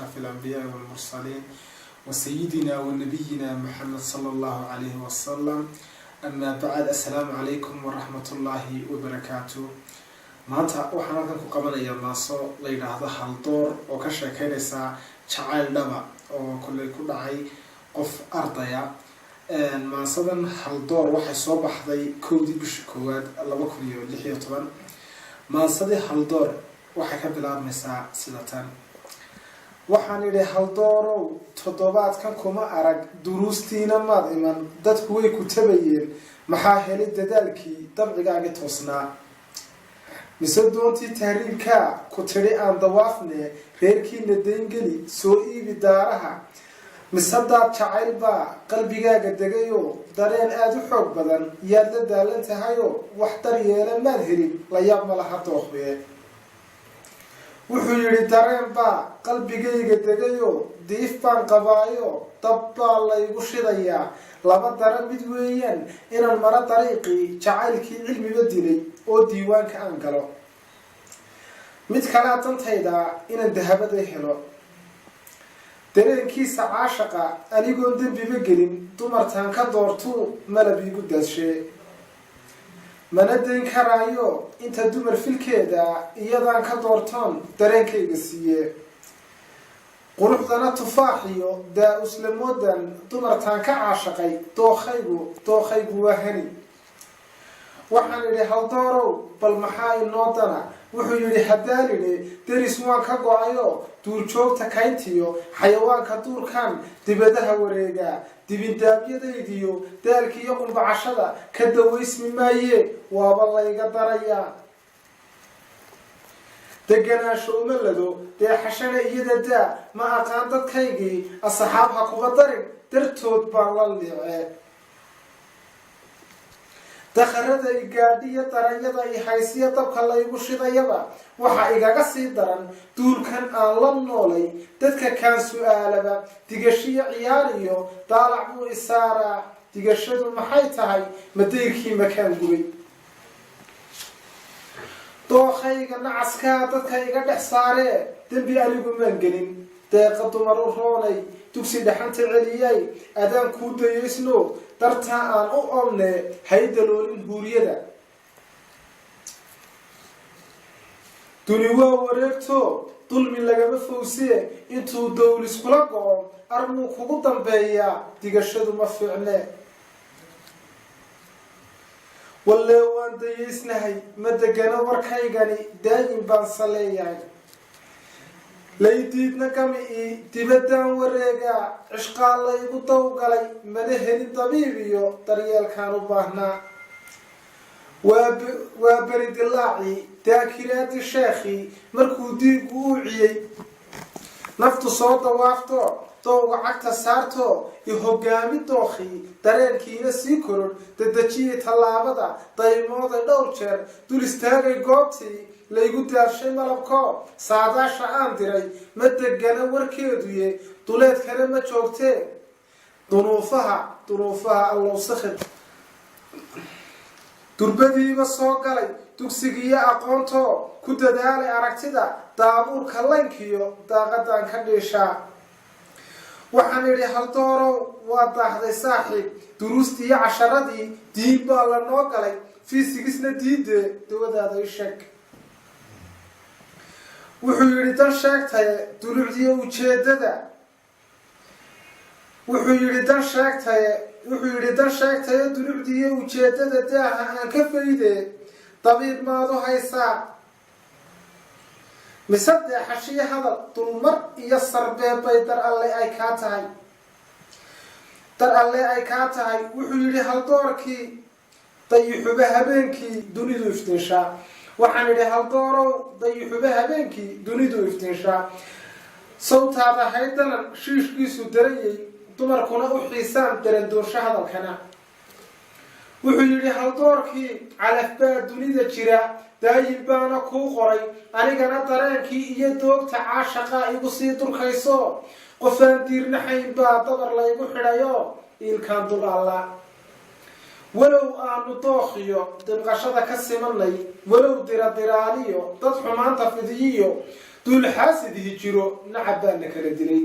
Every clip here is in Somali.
أشرف الأنبياء والمرسلين وسيدنا ونبينا محمد صلى الله عليه وسلم. أما بعد، السلام عليكم ورحمة الله وبركاته. maanta waxaan halkan ku qabanayaa maaso la yiraahdo haldoor oo ka sheekeynaysa jacayl dhaba oo kulay ku dhacay qof ardaya. maasadan haldoor waxay soo baxday 1 bishii koowaad 2016. maasadii haldoor waxay ka bilaabmaysaa sida tan: waxaan idhi haldoorow toddobaadkan kuma arag duruustiina maad iman, dadku way ku tabayeen, maxaa helay dadaalkii dabcigaaga toosnaa? mise doontii tahriirka ku tidhi aan dawaafne, reerkiina dayngeli soo iibi daaraha? mise daad jacayl baa qalbigaaga degayoo dareen aada u xoog badan yaad la daalan tahayoo wax daryeela maad helin, la yaab ma laha dooqbee. wuxuu yidhi dareen baa qalbigayga degayoo diif baan qabaayo dab baa laygu shidayaa, laba dara mid weeyaan inaan maro dariiqii jacaylkii cilmiba dilay oo diiwaanka aan galo. mid kalea dantayda inaan dahabada helo, dareenkiisa caashaqa anigoon dembiba gelin, dumartaan ka doortuu malab iigu daadshee. mana dayn karaayo inta dumar filkeeda iyadaan ka doortoon dareenkayga siiye. quruxdana tufaaxiyo daa-uslamoodan dumartaan ka caashaqay, dookhaygu waa hani. waxaan idhi haldoorow bal maxaa inoo dana? wuxuu yidhi haddaalidhe deris waan ka go-ayo duurjoogta kayntiyo xayawaanka duurkan dibadaha wareegaa, dibindaabyadaydiyo daalkiiyo qumbacashada ka dawaysmi maaye waaba layga darayaa. deganaansho uma lado deexashana iyada daa, ma aqaan dadkaygii asxaab ha kuga darin, dartood baan la liicee. dakharada i gaadhiyo daranyada i haysiya dabka laygu shidayaba waxaa igaga sii daran duulkan aan la noolay, dadka kaan su-aalaba digashiyo ciyaariyo daalac buu isaaraa. digashadu maxay tahay? madayrkii makaan gubay. dookhayga nacaskaa dadka iga dhex saaree, dembi anigu maan gelin. deeqa dumar u roonay, dugsi dhaxanta celiyay, adaan kuu dayaysno dartaa aan u omne haydaloolin huuriyada. duni waa wareegto dulmi lagama fowsiye, intuu dawlis kula go-o armuu kugu dambeeyaa, digashadu ma fiicne. wallee waan dayaysnahay, ma degano warkaygani, daayin baan saleeyahay. laydiidna gami-ii dibaddaan wareegaa, cishqaa laygu dawgalay, mana helin dabiib iyo daryeelkaan u baahnaa. waa beri dilaacii daakiraadii sheekhii markuu diigu u ciyey, naftu soo dawaafto dowga cagta saarto i hogaami dookhii, dareenkiina sii korodh dadejiyii tallaabada, daymooday dhowr jeer dul istaagay goobtii laygu daadshay malabko, saadaasha aan diray ma degana warkeeduye, duleedkana ma joogtee. dunuufaha allow sakhir durbadiiba soo galay, dugsigiiyo aqoonto ku dadaalay aragtida, daabuurka laynkiyo daaqadaan ka dhiishaa. waxaan idhi haldoorow waa daahday saaxiib, duruustiiyo casharadii diin baa la noo galay, fiisigisna diidee dawadaada i sheeg. wuxuu yidhi dan sheegtaye dulucdiyo ujeedada, wuxuu yidhi dan sheegtaye dulucdiiyo ujeedada daaha aan ka fayde, dabiib maad u haysaa? mise deexashiyo hadal dulmar iyo sarbeebbay dar alle ay kaa tahay. wuxuu yidhi haldoorkii dayixuba habeenkii dunidu iftiinshaa. waxaan idhi haldoorow dayixuba habeenkii dunidu iftiinshaa, sawtaada haydanan shiishkiisu darayay, dumarkuna u xiisaan darandoorsho hadalkana. wuxuu yidhi haldoorkii calaf baa dunida jira, daayin baana kuu qoray, anigana dareenkii iyo doogta caashaqaa igu sii durkayso, qofaan diirnaxayn baa dabar laygu xidhayo iilkaan dul alla. walow aanu dookhiyo dibqashada ka simanay, walow diradiraaliyo dad xumaanta fidiyiyo دول حاسد هجرو نعبان كلا دلي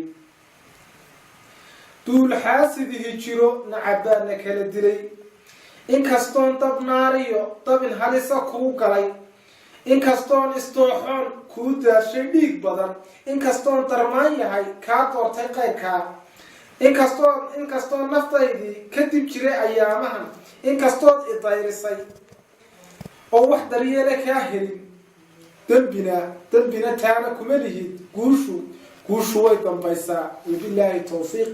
دول حاسد هجرو نعبان كلا دلي إن كستون طب ناريو طب إن هالسا كو قلي إن كستون استوحون كو دار شديق بدن إن كستون ترماني هاي كاتور تقيكا إن كستون نفتايدي كدب جري أيامها إن كستون إطايرسي أو واحد ريالك أهلي دنبنا تانا كماليه قوشو ويتنبايسا وبالله التوفيق